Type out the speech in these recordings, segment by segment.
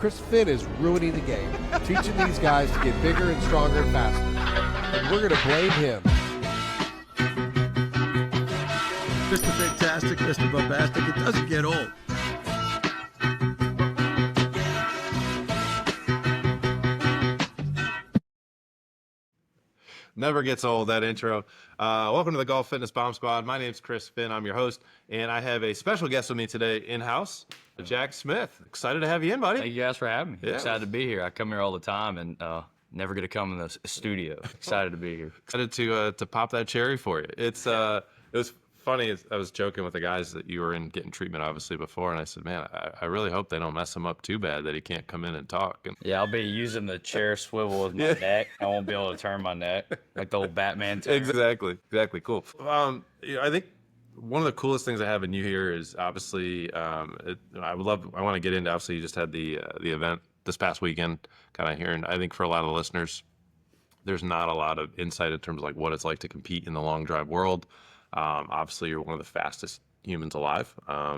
Chris Finn is ruining the game, teaching these guys to get bigger and stronger and faster. And we're going to blame him. Mr. Fantastic, Mr. Bombastic, it doesn't get old. Never gets old, that intro. Welcome to the Golf Fitness Bomb Squad. My name's Chris Finn. I'm your host, and I have a special guest with me today in-house, Jack Smith. Excited to have you in, buddy. Thank you guys for having me. Yeah. Excited to be here. I come here all the time and never get to come in the studio. Excited to be here. Excited to pop that cherry for you. It was funny. I was joking with the guys that you were in getting treatment, obviously, before, and I said, man, I really hope they don't mess him up too bad that he can't come in and talk. And Yeah, I'll be using the chair swivel with my neck. I won't be able to turn my neck like the old Batman turn. Exactly. Cool. I think one of the coolest things I have in you here is obviously, I want to get into, obviously you just had the event this past weekend, kind of here. And I think for a lot of the listeners, there's not a lot of insight in terms of like what it's like to compete in the long drive world. Obviously you're one of the fastest humans alive.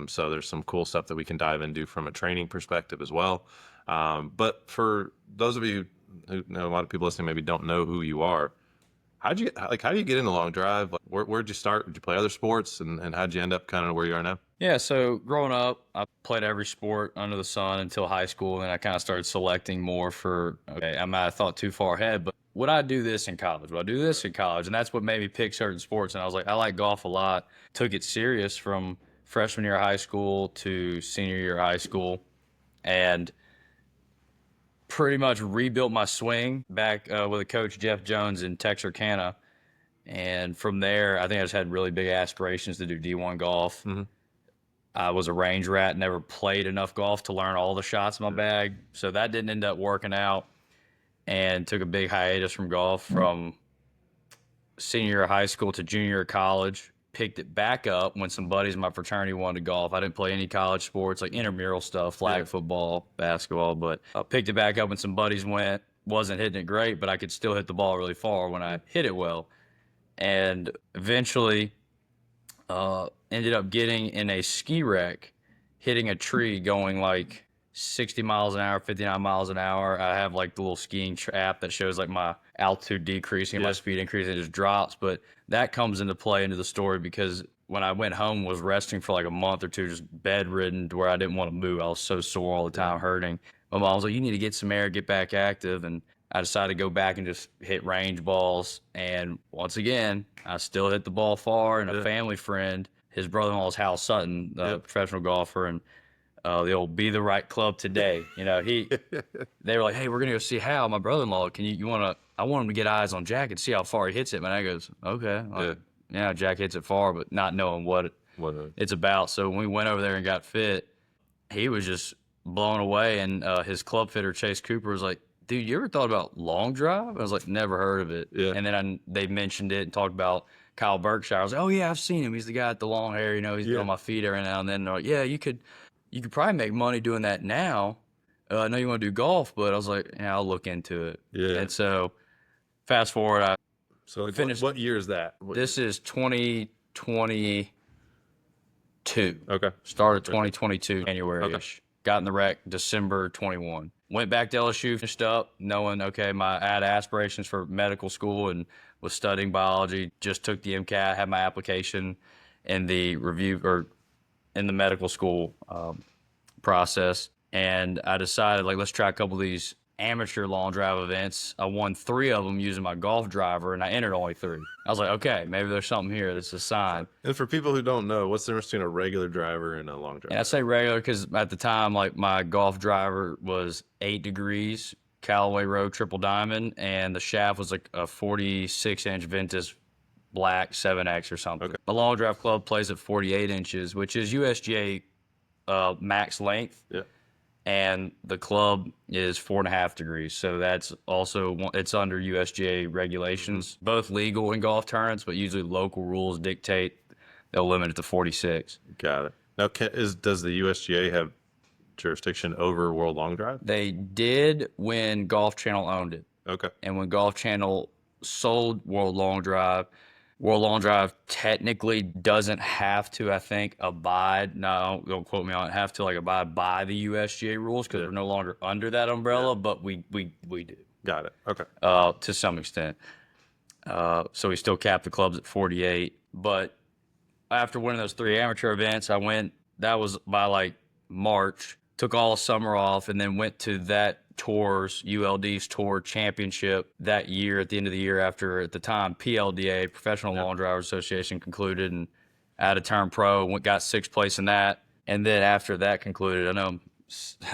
So there's some cool stuff that we can dive into from a training perspective as well. But for those of you who know, a lot of people listening maybe don't know who you are, how do you get into long drive? Like, where'd you start? Did you play other sports, and how'd you end up kind of where you are now? Yeah, so growing up, I played every sport under the sun until high school, and I kind of started selecting more for, I might have thought too far ahead, but would I do this in college? Would I do this in college? And that's what made me pick certain sports. And I was like, I like golf a lot. Took it serious from freshman year of high school to senior year of high school, and pretty much rebuilt my swing back with a coach, Jeff Jones, in Texarkana. And from there, I think I just had really big aspirations to do D1 golf. Mm-hmm. I was a range rat, never played enough golf to learn all the shots in my bag. So that didn't end up working out, and took a big hiatus from golf from senior year of high school to junior year of college. Picked it back up when some buddies in my fraternity wanted to golf. I didn't play any college sports, like intramural stuff, flag football, basketball, but I picked it back up when some buddies went. Wasn't hitting it great, but I could still hit the ball really far when I hit it well. And eventually ended up getting in a ski wreck, hitting a tree going like 60 miles an hour, 59 miles an hour. I have like the little skiing app that shows like my altitude decreasing and my speed increasing. It just drops. But that comes into play into the story because when I went home, was resting for like a month or two, just bedridden to where I didn't want to move. I was so sore all the time, hurting. My mom was like, you need to get some air, get back active. And I decided to go back and just hit range balls. And once again, I still hit the ball far. And a family friend, his brother-in-law's Hal Sutton, a professional golfer, and the old Be the Right Club today. You know, they were like, hey, we're going to go see Hal, my brother-in-law. I want him to get eyes on Jack and see how far he hits it. Man, I goes, okay. Yeah, Jack hits it far, but not knowing what it's about. So when we went over there and got fit, he was just blown away. And his club fitter, Chase Cooper, was like, dude, you ever thought about long drive? I was like, never heard of it. Yeah. And then they mentioned it and talked about Kyle Berkshire. I was like, oh, yeah, I've seen him. He's the guy with the long hair. You know, he's on my feet every now and then. They're like, yeah, you could probably make money doing that now. I know you want to do golf, but I was like, yeah, I'll look into it. Yeah. And so fast forward, I finished. What year is that? This is 2022. Okay. Started 2022, January-ish. Okay. Got in the wreck December 21. Went back to LSU, finished up, knowing, okay, I had aspirations for medical school and was studying biology. Just took the MCAT, had my application in the review or in the medical school process. And I decided, like, let's try a couple of these amateur long drive events. I won 3 of them using my golf driver, and I entered only 3. I was like, okay, maybe there's something here that's a sign. And for people who don't know, what's the difference between a regular driver and a long driver? And I say regular because at the time, like, my golf driver was 8 degrees, Callaway Road Triple Diamond, and the shaft was like a 46-inch Ventus Black 7X or something. Okay. The long drive club plays at 48 inches, which is USGA max length. Yeah. And the club is 4.5 degrees. So that's also, it's under USGA regulations, both legal in golf tournaments, but usually local rules dictate they'll limit it to 46. Got it. Now, does the USGA have jurisdiction over World Long Drive? They did when Golf Channel owned it. Okay. And when Golf Channel sold World Long Drive, World Long Drive technically doesn't have to, I think, abide. No, don't quote me on it. Have to like abide by the USGA rules because Yeah. we're no longer under that umbrella, but we do Got it. Okay. to some extent. So we still cap the clubs at 48. But after winning those 3 amateur events, I went. That was by like March. Took all summer off and then went to that tour's ULD's tour championship that year at the end of the year after at the time PLDA Professional Lawn Drivers Association concluded and out of turn pro got 6th place in that. And then after that concluded, I know I'm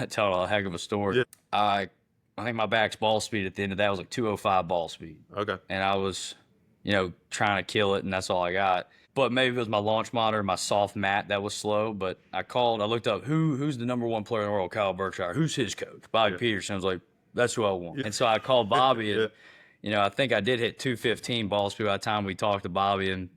telling a heck of a story. Yeah. I think my back's ball speed at the end of that was like 205 ball speed. Okay. And I was, trying to kill it, and that's all I got. But maybe it was my launch monitor, my soft mat that was slow. But I looked up who's the number 1 player in the world, Kyle Berkshire. Who's his coach? Bobby Peterson. I was like, that's who I want. Yeah. And so I called Bobby, and I think I did hit 215 ball speed by the time we talked to Bobby. And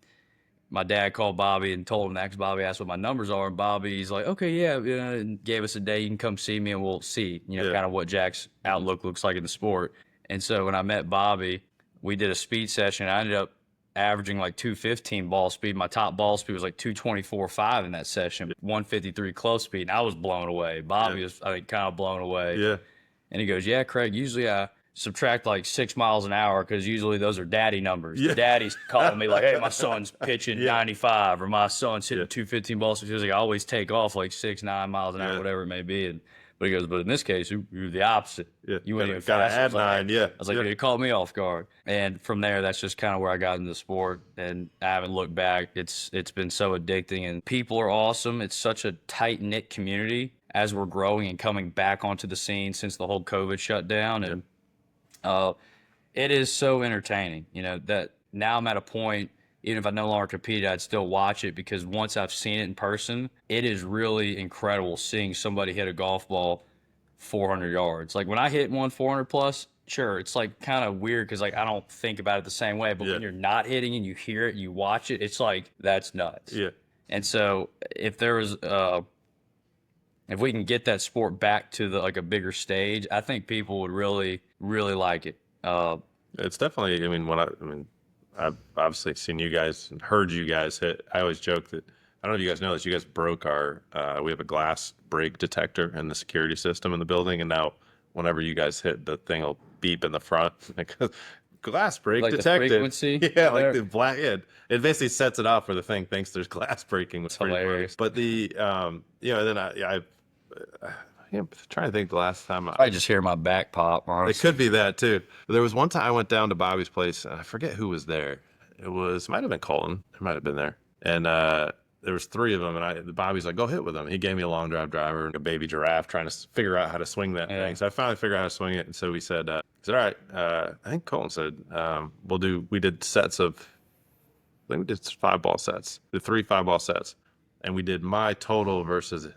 my dad called Bobby and told him that because Bobby asked what my numbers are. And Bobby's like, okay, yeah, and gave us a day. You can come see me and we'll see, kind of what Jack's outlook looks like in the sport. And so when I met Bobby, we did a speed session. I ended up averaging like 215 ball speed. My top ball speed was like 224.5 in that session, 153 close speed. And I was blown away. Bobby was, I think, kind of blown away. Yeah. And he goes, yeah, Craig, usually I subtract like 6 miles an hour because usually those are daddy numbers. Yeah. Daddy's calling me like, hey, my son's pitching 95 or my son's hitting 215 balls. So he's like, I always take off like 6-9 miles an hour, whatever it may be. But he goes, but in this case, you're the opposite. Yeah. You went even gotta faster. add 9. Yeah. I was like, it caught me off guard. And from there, that's just kind of where I got into the sport. And I haven't looked back. It's been so addicting. And people are awesome. It's such a tight-knit community as we're growing and coming back onto the scene since the whole COVID shutdown. And it is so entertaining, that now I'm at a point, even if I no longer compete, I'd still watch it because once I've seen it in person, it is really incredible seeing somebody hit a golf ball 400 yards. Like when I hit one 400 plus, sure, it's like kind of weird because like I don't think about it the same way. But when you're not hitting and you hear it, you watch it, it's like that's nuts. Yeah. And so if there was, if we can get that sport back to like a bigger stage, I think people would really, really like it. It's definitely. I've obviously seen you guys and heard you guys hit. I always joke that I don't know if you guys know this. You guys broke our. We have a glass break detector in the security system in the building, and now whenever you guys hit, the thing will beep in the front. Glass break like detected. The frequency? Yeah, like the black. Yeah, it basically sets it off where the thing thinks there's glass breaking. It's hilarious. But the then I'm trying to think the last time I just hear my back pop. Honestly. It could be that too. There was one time I went down to Bobby's place, and I forget who was there. It might have been Colton. It might have been there. And there was 3 of them, and Bobby's like, go hit with them. He gave me a long driver and a baby giraffe trying to figure out how to swing that thing. So I finally figured out how to swing it. And so we said, all right, I think Colton said, we did sets of, I think we did 5-ball sets, the 3 5-ball sets. And we did my total versus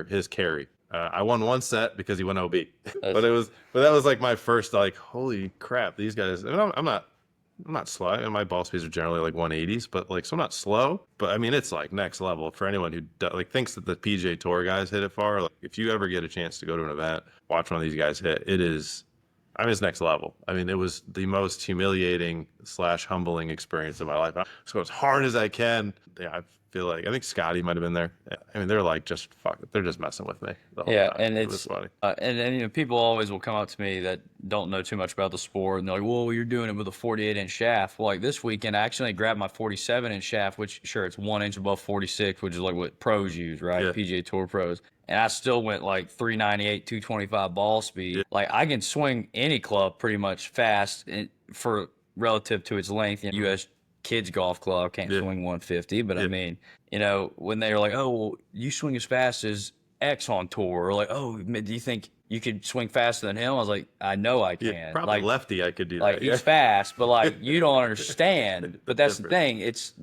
his carry. I won 1 set because he went OB, but that was like my first like, holy crap, these guys. I mean, I'm not slow. I mean, my ball speeds are generally like 180s, but like, so I'm not slow. But I mean, it's like next level for anyone who thinks that the PGA Tour guys hit it far. Like, if you ever get a chance to go to an event, watch one of these guys hit. It's next level. I mean, it was the most humiliating / humbling experience of my life. I just go as hard as I can. Yeah, I think Scotty might have been there. I mean, they're like just fuck it. They're just messing with me the whole time. And it was funny. And people always will come up to me that don't know too much about the sport, and they're like, "Well, you're doing it with a 48-inch shaft." Well, like this weekend, I actually grabbed my 47-inch shaft, which sure it's 1 inch above 46, which is like what pros use, right? Yeah. PGA Tour pros. And I still went like 398, 225 ball speed. Yeah. Like I can swing any club pretty much fast for relative to its length. U.S. kids golf club can't swing 150, but I mean, when they were like, "Oh, well, you swing as fast as X on tour," or like, "Oh, do you think you could swing faster than him?" I was like, "I know I can." Yeah, probably like, lefty, I could do like, that. He's fast, but like you don't understand. But that's the thing. It's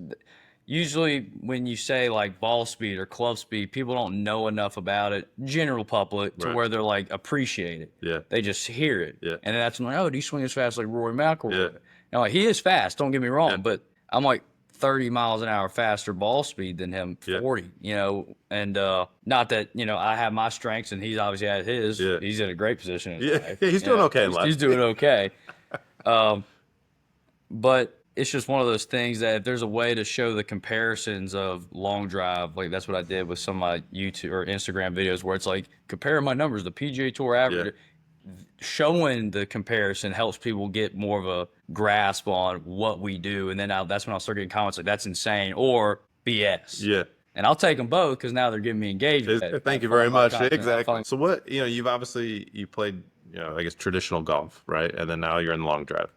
usually when you say like ball speed or club speed, people don't know enough about it, general public, to where they're like appreciate it. Yeah. They just hear it. Yeah. And that's when like, "Oh, do you swing as fast like Rory McIlroy?" Yeah. And like he is fast, don't get me wrong, Yeah. but I'm like 30 miles an hour faster ball speed than him, 40, and not that, I have my strengths and he's obviously had his. Yeah. He's in a great position in his life. He's doing okay in life. He's doing okay. But it's just one of those things that if there's a way to show the comparisons of long drive, like that's what I did with some of my YouTube or Instagram videos where it's like comparing my numbers, the PGA Tour average, showing the comparison helps people get more of a grasp on what we do. And then that's when I'll start getting comments like, that's insane or BS. Yeah. And I'll take them both because now they're giving me engagement. Thank you very much. Exactly. So what, you've obviously, you played, I guess traditional golf, right? And then now you're in long drive.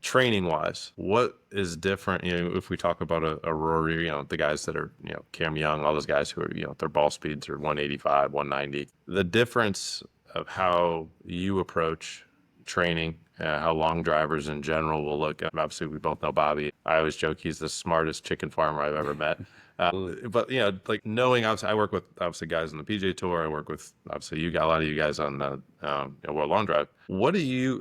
Training wise, what is different? If we talk about a Rory, the guys that are, Cam Young, all those guys who are, their ball speeds are 185, 190. The difference of how you approach training, how long drivers in general will look. Obviously, we both know Bobby. I always joke he's the smartest chicken farmer I've ever met. But like knowing, obviously, I work with guys on the PGA Tour. I work with obviously a lot of you guys on the World Long Drive. What do you,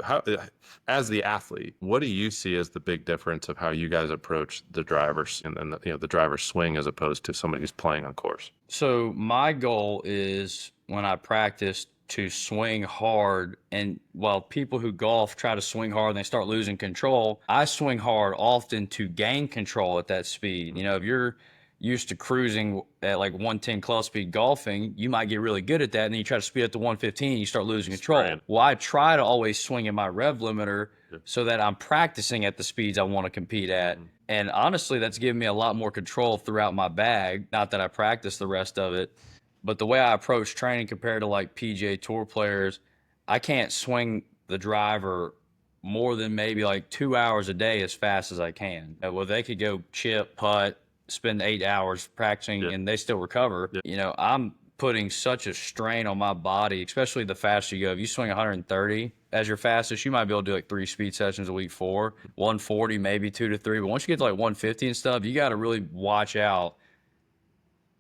as the athlete, what do you see as the big difference of how you guys approach the drivers and the driver's swing as opposed to somebody who's playing on course? So my goal is when I practice to swing hard, and while people who golf try to swing hard and they start losing control, I swing hard often to gain control at that speed. If you're used to cruising at like 110 club speed golfing, you might get really good at that, and then you try to speed up to 115 and you start losing control. Right. Well, I try to always swing in my rev limiter so that I'm practicing at the speeds I want to compete at. And honestly, that's given me a lot more control throughout my bag. Not that I practice the rest of it, but the way I approach training compared to like PGA Tour players, I can't swing the driver more than maybe like 2 hours a day as fast as I can. Well, they could go chip, putt, spend 8 hours practicing and they still recover. I'm putting such a strain on my body, especially the faster you go. If you swing 130 as your fastest, you might be able to do like 3 speed sessions a week, 4, 140, maybe 2 to 3. But once you get to like 150 and stuff, you got to really watch out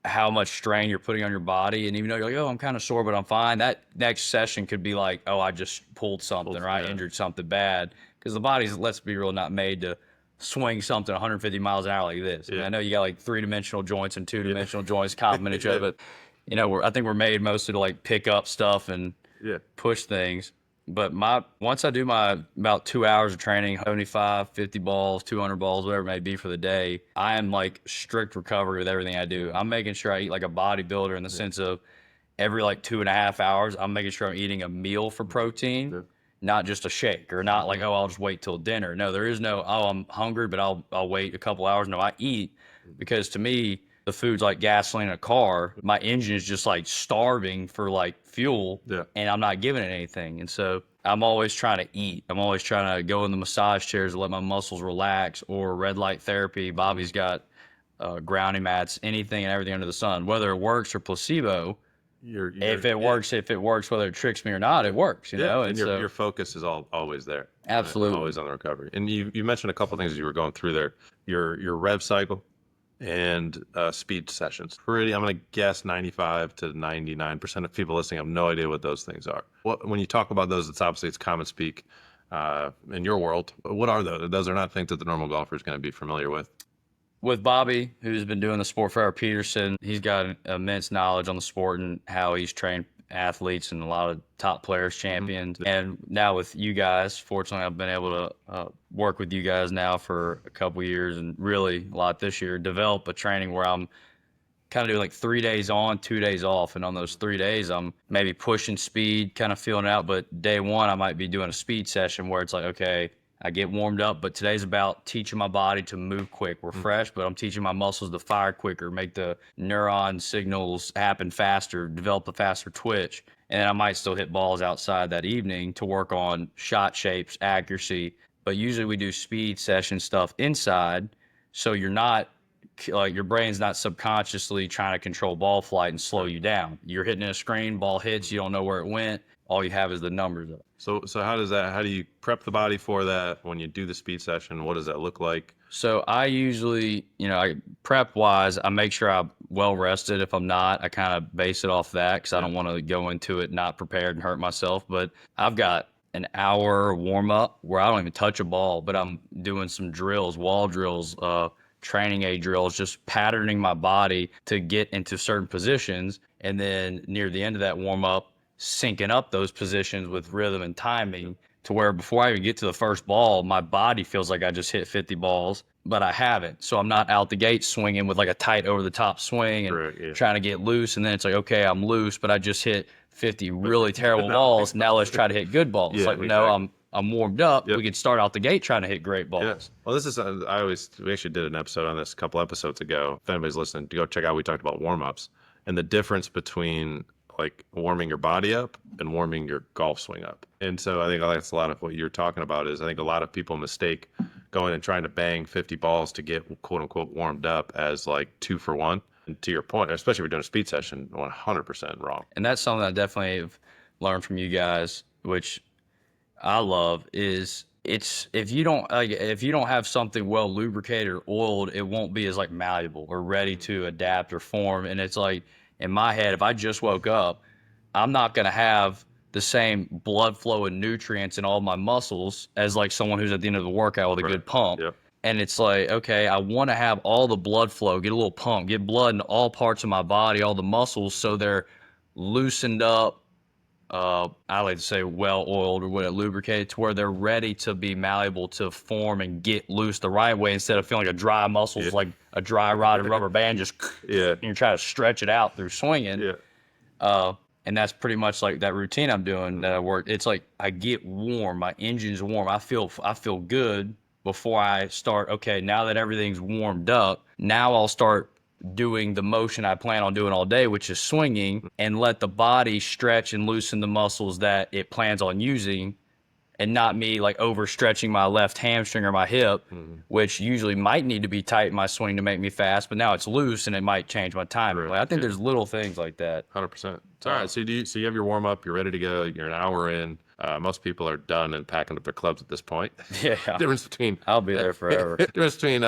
how much strain you're putting on your body. And even though you're like, oh, I'm kind of sore, but I'm fine, that next session could be like, oh, I just pulled something or I injured something bad. Because the body's, let's be real, not made to swing something 150 miles an hour like this. I know you got like 3-dimensional joints and 2-dimensional joints complement each other, but I think we're made mostly to like pick up stuff and push things. But once I do my about 2 hours of training, 75, 50 balls, 200 balls, whatever it may be for the day, I am like strict recovery with everything I do. I'm making sure I eat like a bodybuilder in the sense of every like 2.5 hours, I'm making sure I'm eating a meal for protein, not just a shake, or not like, oh, I'll just wait till dinner. No, there is no, oh, I'm hungry, but I'll wait a couple hours. No, I eat, because to me, the food's like gasoline in a car. My engine is just like starving for like fuel, and I'm not giving it anything. And so I'm always trying to eat. I'm always trying to go in the massage chairs and let my muscles relax, or red light therapy. Bobby's got grounding mats, anything and everything under the sun, whether it works or placebo. If it works, whether it tricks me or not, it works. And your focus is always there. Absolutely, always on the recovery. And you mentioned a couple of things as you were going through there. Your rev cycle and speed sessions. I'm going to guess 95 to 99% of people listening have no idea what those things are. When you talk about those, it's common speak in your world. What are those? Those are not things that the normal golfer is going to be familiar with. With Bobby, who's been doing the sport forever, Peterson, he's got immense knowledge on the sport and how he's trained athletes and a lot of top players, champions. And now with you guys, fortunately, I've been able to work with you guys now for a couple years, and really a lot this year, develop a training where I'm kind of doing like 3 days on, 2 days off. And on those 3 days, I'm maybe pushing speed, kind of feeling it out. But day one, I might be doing a speed session where it's like, okay, I get warmed up, but today's about teaching my body to move quick. We're fresh, but I'm teaching my muscles to fire quicker, make the neuron signals happen faster, develop a faster twitch. And then I might still hit balls outside that evening to work on shot shapes, accuracy. But usually we do speed session stuff inside, so you're not, like, your brain's not subconsciously trying to control ball flight and slow you down. You're hitting a screen, ball hits, you don't know where it went. All you have is the numbers of it. So how do you prep the body for that when you do the speed session? What does that look like? So I usually, prep wise, I make sure I'm well rested. If I'm not, I kind of base it off that, because I don't want to go into it not prepared and hurt myself. But I've got an hour warm up where I don't even touch a ball, but I'm doing some drills, wall drills, training aid drills, just patterning my body to get into certain positions. And then near the end of that warm up, syncing up those positions with rhythm and timing to where before I even get to the first ball, my body feels like I just hit 50 balls, but I haven't. So I'm not out the gate swinging with like a tight over the top swing and Correct, yeah. trying to get loose. And then it's like, okay, I'm loose, but I just hit 50 really terrible balls. Now let's try to hit good balls. Yeah, like, no, exactly. I'm warmed up. Yep. We can start out the gate trying to hit great balls. Yeah. Well, this is, we actually did an episode on this a couple episodes ago. If anybody's listening, to go check out, we talked about warm ups and the difference between like warming your body up and warming your golf swing up. And so I think that's a lot of what you're talking about is I think a lot of people mistake going and trying to bang 50 balls to get quote unquote warmed up as like 2 for 1. And to your point, especially if you're doing a speed session, 100% wrong. And that's something I definitely have learned from you guys, which I love, is if you don't have something well lubricated or oiled, it won't be as like malleable or ready to adapt or form. And it's like in my head, if I just woke up, I'm not gonna have the same blood flow and nutrients in all my muscles as like someone who's at the end of the workout with a good pump. Yep. And it's like, okay, I want to have all the blood flow, get a little pump, get blood in all parts of my body, all the muscles, so they're loosened up. I like to say well oiled or lubricated to where they're ready to be malleable to form and get loose the right way instead of feeling like a dry muscles like a dry rotted rubber band just and you're trying to stretch it out through swinging. Yeah. And that's pretty much like that routine I'm doing that I work. It's like I get warm, my engine's warm. I feel good before I start. Okay, now that everything's warmed up, now I'll start doing the motion I plan on doing all day, which is swinging, and let the body stretch and loosen the muscles that it plans on using, and not me like overstretching my left hamstring or my hip, which usually might need to be tight in my swing to make me fast, but now it's loose and it might change my timing. Right. Like, I think there's little things like that. 100%. It's all right. So you have your warm up, you're ready to go, you're an hour in. Most people are done and packing up their clubs at this point. Yeah. Difference between I'll be there forever. difference between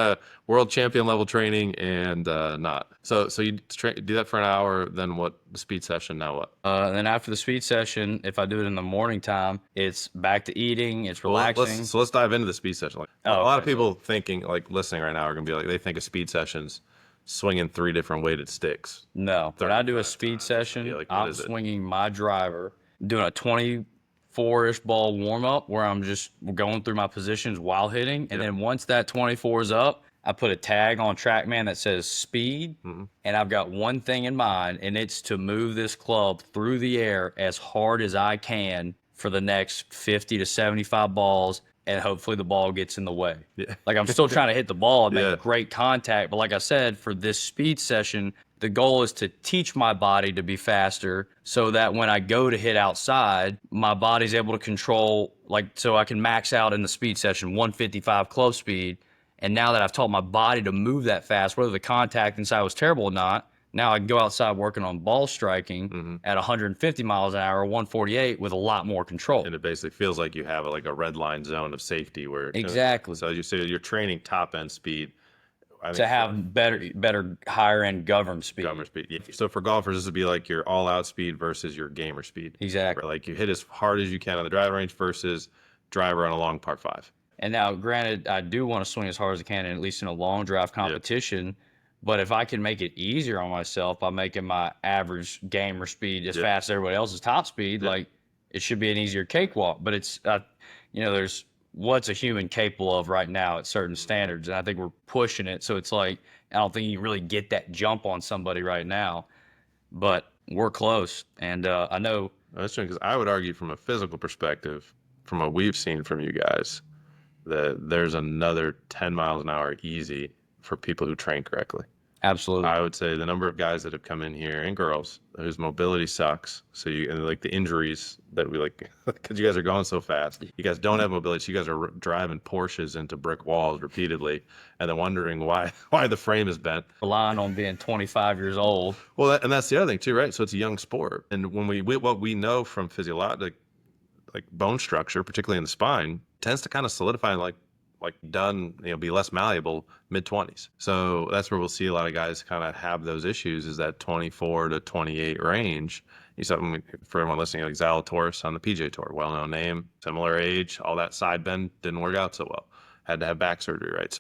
world champion level training and not. So you do that for an hour. Then what? The speed session. Now what? And then after the speed session, if I do it in the morning time, it's back to eating. It's relaxing. So let's dive into the speed session. Like a lot of people thinking, like listening right now, are gonna be like they think of speed sessions swinging 3 different weighted sticks. No, when I do a speed session, like, I'm swinging my driver, doing a 24-ish ball warm up where I'm just going through my positions while hitting, and then once that 24 is up, I put a tag on TrackMan that says speed, and I've got one thing in mind, and it's to move this club through the air as hard as I can for the next 50 to 75 balls, and hopefully the ball gets in the way. Yeah. Like I'm still trying to hit the ball and make great contact, but like I said, for this speed session, the goal is to teach my body to be faster so that when I go to hit outside, my body's able to control, like, so I can max out in the speed session 155 club speed. And now that I've taught my body to move that fast, whether the contact inside was terrible or not, now I can go outside working on ball striking at 150 miles an hour, 148 with a lot more control. And it basically feels like you have like a red line zone of safety where Exactly. So you say you're training top end speed. To have better higher end governed speed. Governor speed. Yeah. So for golfers, this would be like your all out speed versus your gamer speed. Exactly. Where like you hit as hard as you can on the driving range versus driver on a long par 5. And now, granted, I do want to swing as hard as I can, at least in a long drive competition. But if I can make it easier on myself by making my average gamer speed as fast as everybody else's top speed, like it should be an easier cakewalk. But it's, there's what's a human capable of right now at certain standards, and I think we're pushing it. So it's like I don't think you can really get that jump on somebody right now, but we're close. And I know that's true, because I would argue from a physical perspective, from what we've seen from you guys, that there's another 10 miles an hour easy for people who train correctly. Absolutely. I would say the number of guys that have come in here, and girls, whose mobility sucks. So and like the injuries that we like, because you guys are going so fast. You guys don't have mobility. So you guys are driving Porsches into brick walls repeatedly, and then wondering why the frame is bent. Relying on being 25 years old. Well, and that's the other thing too, right? So it's a young sport, and when what we know from physiologic, like bone structure, particularly in the spine, tends to kind of solidify and be less malleable mid-20s. So that's where we'll see a lot of guys kind of have those issues, is that 24 to 28 range. You saw, for everyone listening, like Zalatoris on the PGA Tour, well-known name, similar age, all that side bend didn't work out so well. Had to have back surgery, right?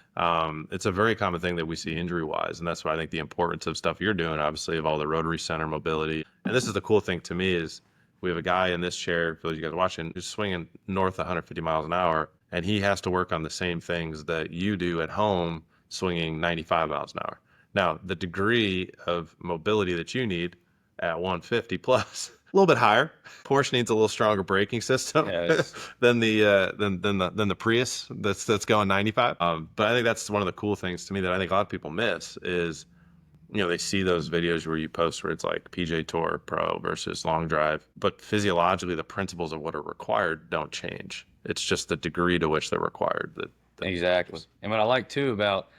It's a very common thing that we see injury-wise, and that's why I think the importance of stuff you're doing, obviously, of all the rotary center mobility. And this is the cool thing to me is we have a guy in this chair, for those of you guys watching, who's swinging north of 150 miles an hour, and he has to work on the same things that you do at home, swinging 95 miles an hour. Now, the degree of mobility that you need at 150 plus, a little bit higher. Porsche needs a little stronger braking system than the Prius that's going 95. But I think that's one of the cool things to me that I think a lot of people miss is, they see those videos where you post where it's like PJ Tour Pro versus long drive, but physiologically the principles of what are required don't change. It's just the degree to which they're required. Exactly. And what I like too about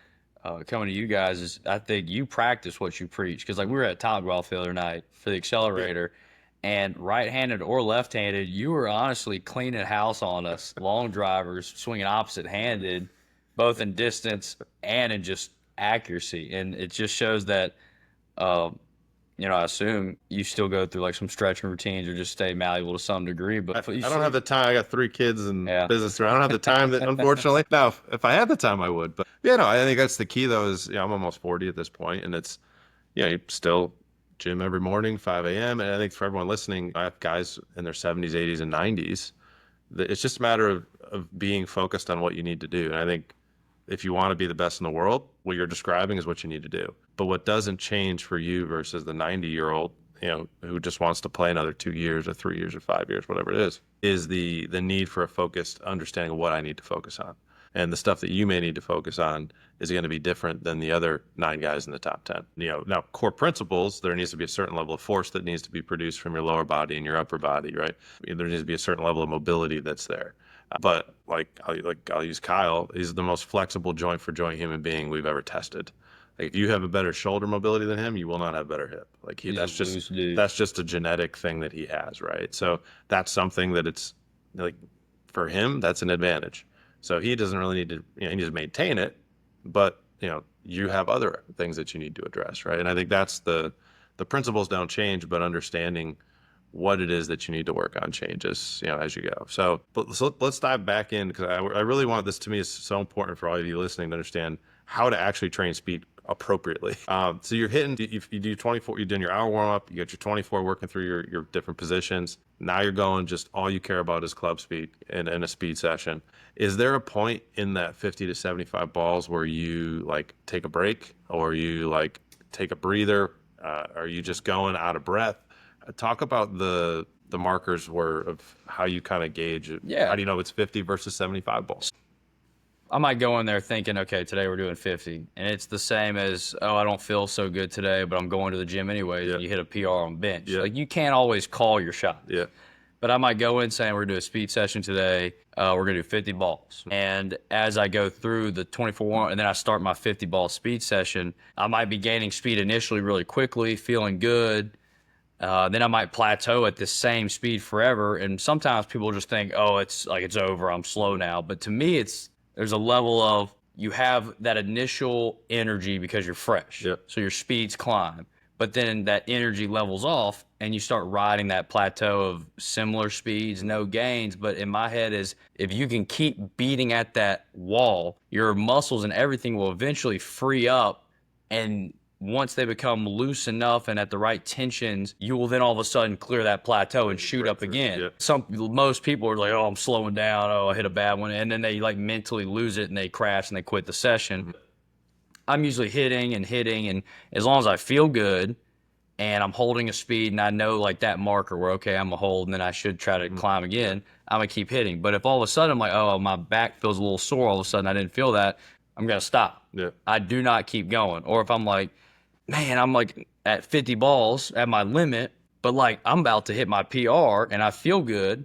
coming to you guys is I think you practice what you preach. Because like we were at Topgolf the other night for the accelerator, and right-handed or left-handed, you were honestly cleaning house on us, long drivers, swinging opposite-handed, both in distance and in just accuracy. And it just shows that, I assume you still go through like some stretching routines or just stay malleable to some degree. But I don't have the time. I got 3 kids and business. I don't have the time, unfortunately. Now, if I had the time, I would. But I think that's the key, though. Is I'm almost 40 at this point, and it's you still gym every morning, 5 a.m. And I think for everyone listening, I have guys in their 70s, 80s, and 90s. It's just a matter of being focused on what you need to do. And I think if you want to be the best in the world, what you're describing is what you need to do. But what doesn't change for you versus the 90-year-old, who just wants to play another 2 years or 3 years or 5 years, whatever it is the need for a focused understanding of what I need to focus on. And the stuff that you may need to focus on is going to be different than the other 9 guys in the top 10. Now core principles, there needs to be a certain level of force that needs to be produced from your lower body and your upper body, right? There needs to be a certain level of mobility that's there. But I'll use Kyle. He's the most flexible joint for joint human being we've ever tested. Like if you have a better shoulder mobility than him, you will not have better hip. That's just a genetic thing that he has, right? So that's something that it's like for him, that's an advantage. So he doesn't really need to, he needs to maintain it, but you have other things that you need to address, right? And I think that's the principles don't change, but understanding what it is that you need to work on changes, as you go. So let's dive back in, because I really want this, to me, is so important for all of you listening to understand how to actually train speed appropriately. So you're hitting, you do 24, you're doing your hour warm up, you got your 24 working through your different positions. Now you're going, just all you care about is club speed in a speed session. Is there a point in that 50 to 75 balls where you take a break, or you take a breather? Are you just going out of breath? Talk about the markers of how you kind of gauge it. Yeah. How do you know it's 50 versus 75 balls? I might go in there thinking, okay, today we're doing 50. And it's the same as, I don't feel so good today, but I'm going to the gym anyway. Yeah. And you hit a PR on bench. Yeah. You can't always call your shot. Yeah. But I might go in saying we're going to do a speed session today. We're going to do 50 balls. And as I go through the 24 and then I start my 50 ball speed session, I might be gaining speed initially really quickly, feeling good. Then I might plateau at the same speed forever. And sometimes people just think, it's over, I'm slow now. But to me, there's a level of, you have that initial energy because you're fresh. Yep. So your speeds climb. But then that energy levels off and you start riding that plateau of similar speeds, no gains. But in my head is, if you can keep beating at that wall, your muscles and everything will eventually free up, and once they become loose enough and at the right tensions, you will then all of a sudden clear that plateau and shoot up again. Yeah. Most people are like, I'm slowing down. I hit a bad one. And then they mentally lose it and they crash and they quit the session. Mm-hmm. I'm usually hitting. And as long as I feel good and I'm holding a speed and I know that marker where, okay, I'm gonna hold and then I should try to climb again, I'm gonna keep hitting. But if all of a sudden I'm like, my back feels a little sore, all of a sudden I didn't feel that, I'm gonna stop. Yeah. I do not keep going. Or if I'm like, man, I'm at 50 balls at my limit, but I'm about to hit my PR and I feel good,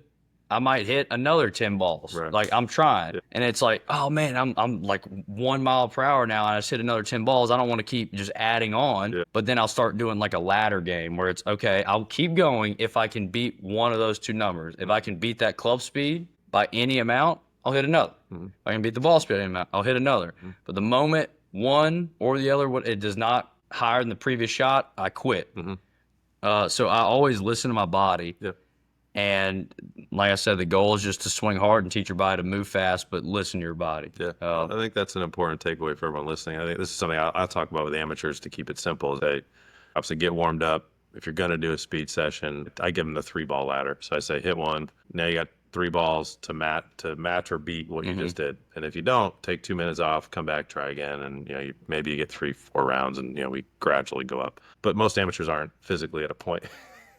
I might hit another 10 balls. Right. I'm trying. Yeah. And it's oh man, I'm 1 mile per hour now and I just hit another 10 balls. I don't want to keep just adding on. Yeah. But then I'll start doing a ladder game where it's, okay, I'll keep going if I can beat one of those 2 numbers. If I can beat that club speed by any amount, I'll hit another. Mm-hmm. If I can beat the ball speed by any amount, I'll hit another. Mm-hmm. But the moment one or the other, it does not higher than the previous shot, I quit. Mm-hmm. So I always listen to my body. Yeah. And like I said, the goal is just to swing hard and teach your body to move fast, but listen to your body. Yeah. I think that's an important takeaway for everyone listening. I think this is something I talk about with amateurs to keep it simple. Is they obviously get warmed up, if you're going to do a speed session, I give them the 3-ball ladder. So I say hit one. Now you got 3 balls to match or beat what you just did. And if you don't, take 2 minutes off, come back, try again, and maybe you get 3-4 rounds, and we gradually go up. But most amateurs aren't physically at a point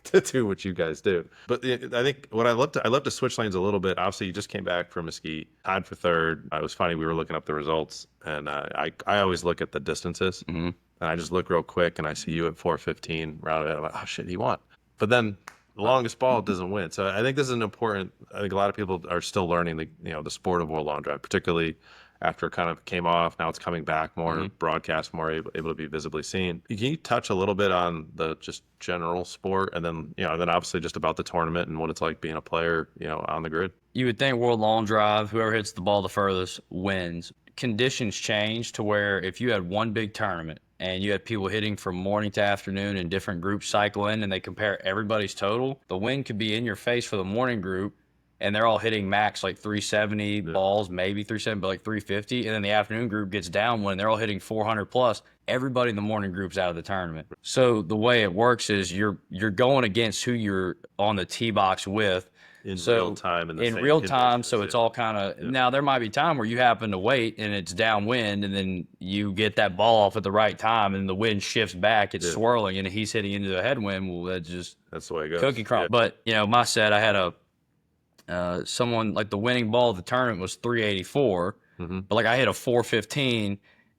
to do what you guys do. But I think what I love to switch lanes a little bit. Obviously, you just came back from Mesquite, tied for third. It was funny, we were looking up the results, and I always look at the distances, and I just look real quick, and I see you at 4:15 rounded. I'm like, oh shit, he won. But then the longest ball doesn't win. So I think this is an important. I think a lot of people are still learning the sport of world long drive, particularly after it kind of came off. Now it's coming back more, broadcast more, able to be visibly seen. Can you touch a little bit on the just general sport, and then then obviously just about the tournament and what it's like being a player, on the grid? You would think world long drive, whoever hits the ball the furthest wins. Conditions change to where if you had one big tournament and you had people hitting from morning to afternoon and different groups cycle in and they compare everybody's total, the win could be in your face for the morning group and they're all hitting max like 370 balls, maybe 370, but like 350. And then the afternoon group gets down when they're all hitting 400 plus. Everybody in the morning group's out of the tournament. So the way it works is you're going against who you're on the tee box with. In real time. In real time, so it's all kind of now there might be time where you happen to wait and it's downwind and then you get that ball off at the right time and the wind shifts back, it's swirling and he's hitting into the headwind. Well, that's the way it goes. Cookie crumb. But my set, I had someone like the winning ball of the tournament was 384, but like I hit a 415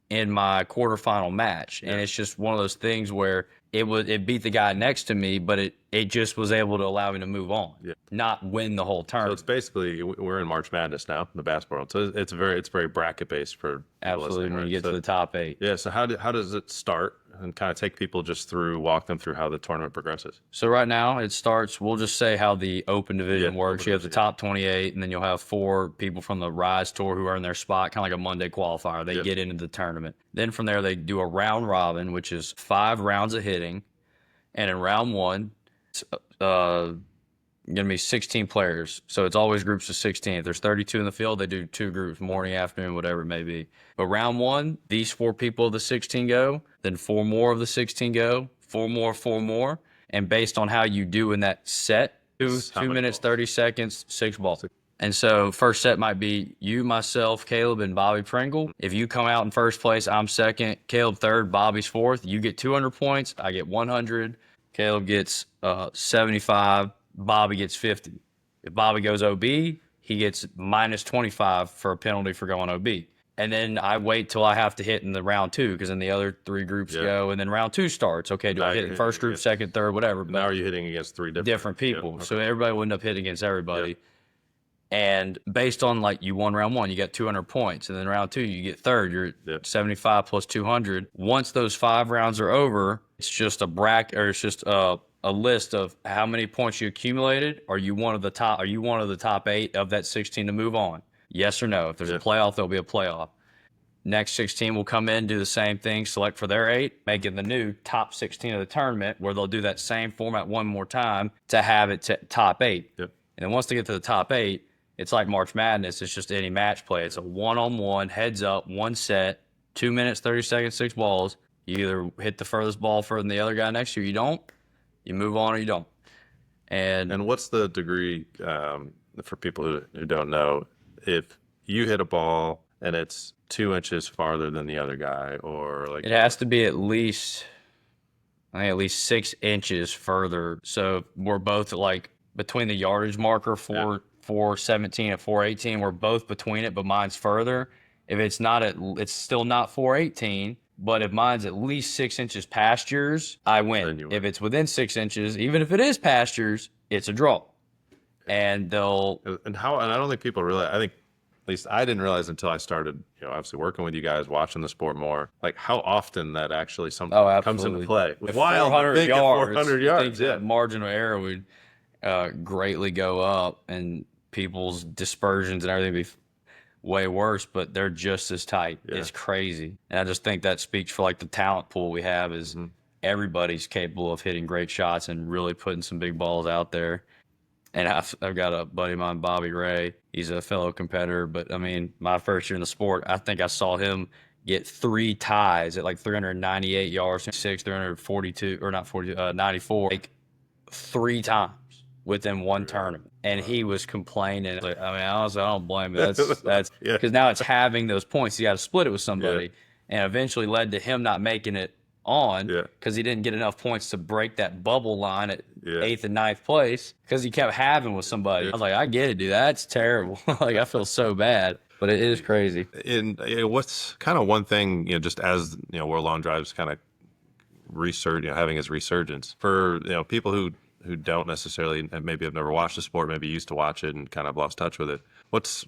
in my quarterfinal match, and it's just one of those things where it beat the guy next to me, but it just was able to allow me to move on, not win the whole So tournament. it's basically, we're in March Madness now, in the basketball world. So it's very bracket based for Absolutely, when you get to the top 8. Yeah. So how does it start, and kind of take people just walk them through how the tournament progresses? So right now it starts, we'll just say how the open division works. You have the top 28, and then you'll have 4 people from the Rise Tour who earn their spot, kind of like a Monday qualifier. They get into the tournament. Then from there, they do a round robin, which is 5 rounds of hitting. And in round 1, it's going to be 16 players. So it's always groups of 16. If there's 32 in the field, they do 2 groups, morning, afternoon, whatever it may be. But round 1, these 4 people of the 16 go, then 4 more of the 16 go, 4 more. And based on how you do in that set, 2 minutes, 30 seconds, 6 balls. And so first set might be you, myself, Caleb, and Bobby Pringle. If you come out in first place, I'm second, Caleb third, Bobby's fourth. You get 200 points. I get 100. Caleb gets 75. Bobby gets 50. If Bobby goes OB, he gets minus 25 for a penalty for going OB. And then I wait till I have to hit in the round 2, because then the other 3 groups go, and then round 2 starts. Okay, do I hit in first group, second, third, whatever? Now are you hitting against 3 different people? Yeah, okay. So everybody will end up hitting against everybody. And based on like you won round 1, you got 200 points, and then round 2 you get third, you're at 75 plus 200. Once those 5 rounds are over, it's just a bracket, or it's just a list of how many points you accumulated. Are you one of the top 8 of that 16 to move on? Yes or no? If there's a playoff, there'll be a playoff. Next 16 will come in, do the same thing, select for their 8, make it the new top 16 of the tournament, where they'll do that same format one more time to have it to top 8. And then once they get to the top 8, it's like March Madness. It's just any match play. It's a one-on-one, heads up, 1 set, 2 minutes, 30 seconds, 6 balls. You either hit the furthest ball further than the other guy next to you, you don't. You move on or you don't. And what's the degree, for people who don't know, if you hit a ball and it's 2 inches farther than the other guy, or like it has to be at least 6 inches further. So we're both like between the yardage marker for 417 and 418, we're both between it, but mine's further. If it's not it's still not 418, but if mine's at least 6 inches past yours, I win. If it's within 6 inches, even if it is past yours, it's a draw. And I don't think people realize, I think at least I didn't realize until I started, obviously working with you guys, watching the sport more, like how often that actually comes into play. If 400 yards, yeah. Margin of error would greatly go up, and people's dispersions and everything would be way worse, but they're just as tight. It's crazy. And I just think that speaks for like the talent pool we have is everybody's capable of hitting great shots and really putting some big balls out there. And I've got a buddy of mine, Bobby Ray. He's a fellow competitor, but I mean, my first year in the sport, I think I saw him get 3 ties at like 398 yards, 342 or not 40, 94, like 3 times within one tournament. And he was complaining. Like, I mean, honestly, I don't blame him. That's Yeah. because now it's having those points. You got to split it with Yeah. somebody, and eventually led to him not making it on Yeah. because he didn't get enough points to break that bubble line at Yeah. 8th and 9th place because he kept having with somebody. I was like, I get it, dude. That's terrible. Like, I feel so bad, but it is crazy. And what's kind of one thing, just as World Long Drive's kind of having his resurgence for people who don't necessarily and maybe have never watched the sport, maybe used to watch it and kind of lost touch with it. What's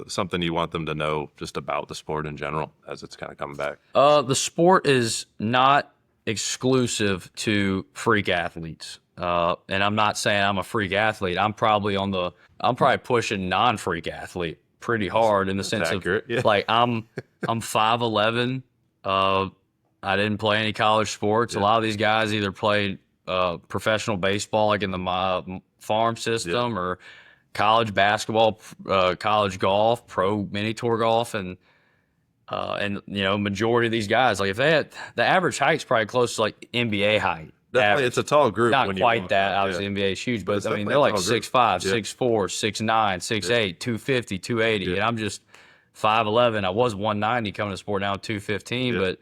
something you want them to know just about the sport in general as it's kind of coming back? The sport is not exclusive to freak athletes. And I'm not saying I'm a freak athlete. I'm probably pushing non-freak athlete pretty hard in the sense accurate. of Yeah. like I'm 5'11". I didn't play any college sports. A lot of these guys either played professional baseball, like in the farm system, or college basketball, college golf, pro mini tour golf, and majority of these guys, like if they had the average height's probably close to like NBA height. Definitely, it's a tall group. Not when you quite walk that. out, Obviously, NBA is huge, but I mean definitely they're a like tall group. 6'5", Yeah. 6'4", 6'9", 6'8", 250, 280, and I'm just 5'11". I was 190 coming to sport, now I'm 215,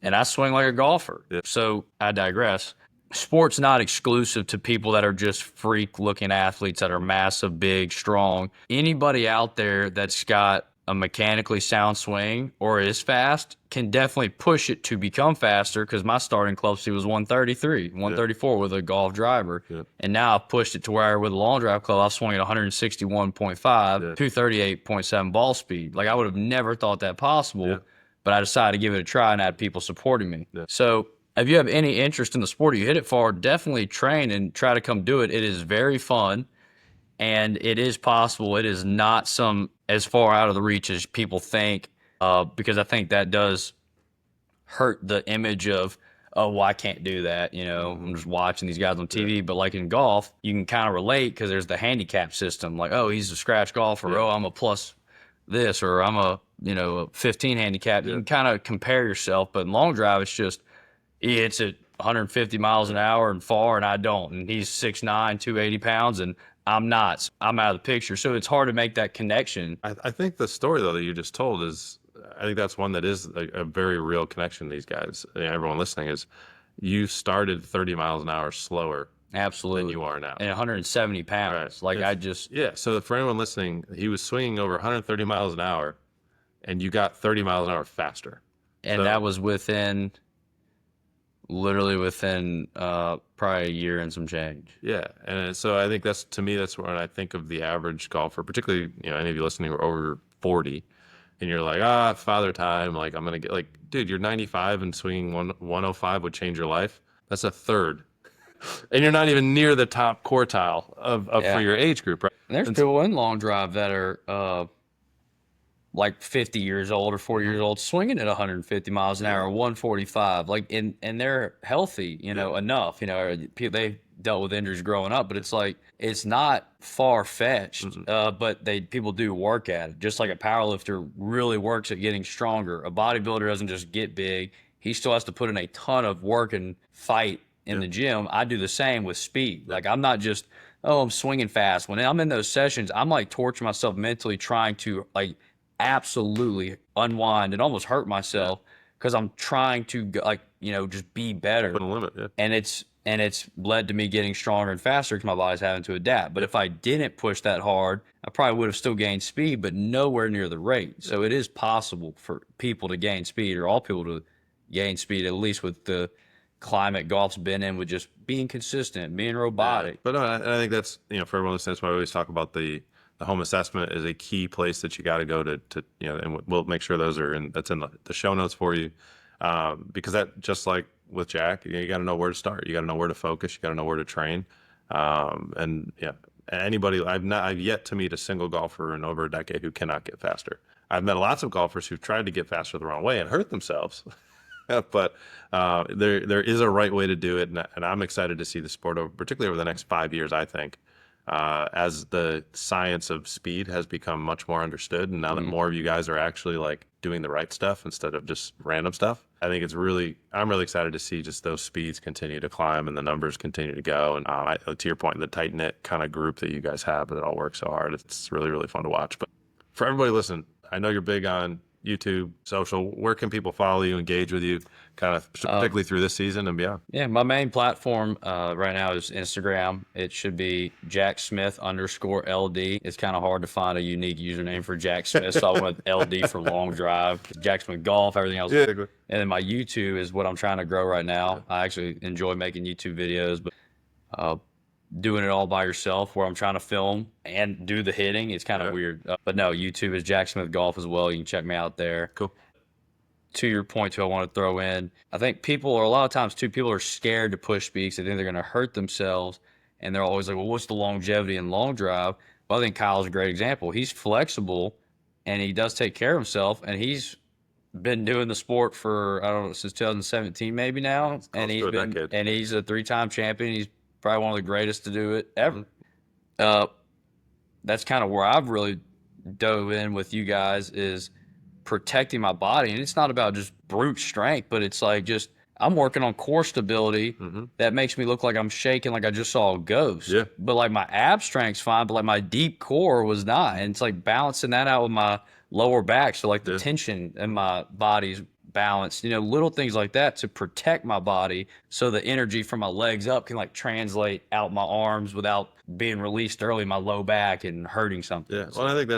and I swing like a golfer. Yeah. So I digress. Sport's not exclusive to people that are just freak-looking athletes that are massive, big, strong. Anybody out there that's got a mechanically sound swing or is fast can definitely push it to become faster, because my starting club speed was 133, 134 with a golf driver. Yeah. And now I've pushed it to where with a long drive club, I've swung at 161.5, 238.7 ball speed. Like I would have never thought that possible, but I decided to give it a try and I had people supporting me. Yeah. So if you have any interest in the sport, you hit it far, definitely train and try to come do it. It is very fun. And it is possible. It is not as far out of the reach as people think, because I think that does hurt the image of, oh, well, I can't do that. I'm just watching these guys on TV. But like in golf, you can kind of relate because there's the handicap system. Like, oh, he's a scratch golfer. Oh, I'm a plus this, or I'm a 15 handicap. You can kind of compare yourself. But in long drive, it's at 150 miles an hour and far, and I don't. And he's 6'9", 280 pounds, and I'm not. I'm out of the picture. So it's hard to make that connection. I think the story, though, that you just told I think that's one that is a very real connection to these guys. Everyone listening is, you started 30 miles an hour slower Absolutely. than you are now. And 170 pounds. Right. Like So for anyone listening, he was swinging over 130 miles an hour, and you got 30 miles an hour faster. And that was literally within probably a year and some change. Yeah, and so I think that's when I think of the average golfer, particularly any of you listening who are over 40, and you're like, father time, like I'm gonna get, like, dude, you're 95 and swinging 105 would change your life. That's a third, and you're not even near the top quartile of for your age group, right? And there's people in long drive that are like 50 years old or 40 years old, swinging at 150 miles an hour, 145, like, and they're healthy, enough, they dealt with injuries growing up, but it's like, it's not far-fetched, but people do work at it. Just like a powerlifter really works at getting stronger. A bodybuilder doesn't just get big. He still has to put in a ton of work and fight in the gym. I do the same with speed. Like, I'm not just, I'm swinging fast. When I'm in those sessions, I'm like torturing myself mentally, trying to like absolutely unwind and almost hurt myself because I'm trying to just be better. Put a limit, yeah. And it's led to me getting stronger and faster because my body's having to adapt. But if I didn't push that hard, I probably would have still gained speed, but nowhere near the rate. So it is possible for people to gain speed, or all people to gain speed, at least with the climate golf's been in, with just being consistent, being robotic. Yeah. But no, I think that's, for everyone listening, that's why I always talk about the home assessment is a key place that you got to go to, and we'll make sure those are that's in the show notes for you. Because that, just like with Jack, you got to know where to start. You got to know where to focus. You got to know where to train. And anybody, I've yet to meet a single golfer in over a decade who cannot get faster. I've met lots of golfers who've tried to get faster the wrong way and hurt themselves. But there is a right way to do it, and I'm excited to see the sport particularly over the next 5 years, I think, as the science of speed has become much more understood, and now that more of you guys are actually like doing the right stuff instead of just random stuff, I think I'm really excited to see just those speeds continue to climb and the numbers continue to go. And to your point, the tight knit kind of group that you guys have that all work so hard, it's really, really fun to watch. But for everybody listening, I know you're big on YouTube, social. Where can people follow you, engage with you, kind of particularly through this season and beyond? Yeah, my main platform right now is Instagram. It should be JackSmith_LD. It's kind of hard to find a unique username for Jack Smith, so I went with LD for long drive. Jack Smith Golf, everything else. Yeah. And then my YouTube is what I'm trying to grow right now. I actually enjoy making YouTube videos, but doing it all by yourself where I'm trying to film and do the hitting, it's kind of weird. But no, YouTube is Jack Smith Golf as well. You can check me out there. Cool. To your point, too, I want to throw in, I think people are a lot of times, too, people are scared to push speeds. They think they're going to hurt themselves. And they're always like, well, what's the longevity in long drive? Well, I think Kyle's a great example. He's flexible and he does take care of himself. And he's been doing the sport for, I don't know, since 2017 maybe now. And he's a 3-time champion. He's probably one of the greatest to do it ever. That's kind of where I've really dove in with you guys, is protecting my body. And it's not about just brute strength, but it's like just I'm working on core stability that makes me look like I'm shaking like I just saw a ghost. Yeah. But like my ab strength's fine, but like my deep core was not. And it's like balancing that out with my lower back. So like the tension in my body's balanced, little things like that to protect my body so the energy from my legs up can like translate out my arms without being released early in my low back and hurting something. Yeah. Well, I think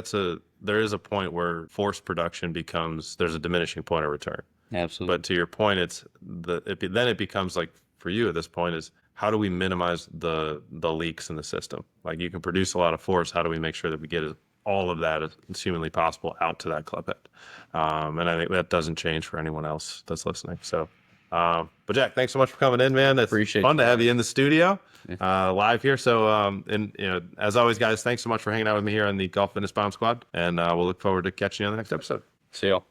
there is a point where force production there's a diminishing point of return. Absolutely. But to your point, then it becomes like, for you at this point, is how do we minimize the leaks in the system? Like, you can produce a lot of force. How do we make sure that we get all of that as humanly possible out to that club head? And I think that doesn't change for anyone else that's listening. So, but Jack, thanks so much for coming in, man. It's fun to have you in the studio, live here. So, as always, guys, thanks so much for hanging out with me here on the Golf Fitness Bomb Squad. And we'll look forward to catching you on the next episode. See y'all.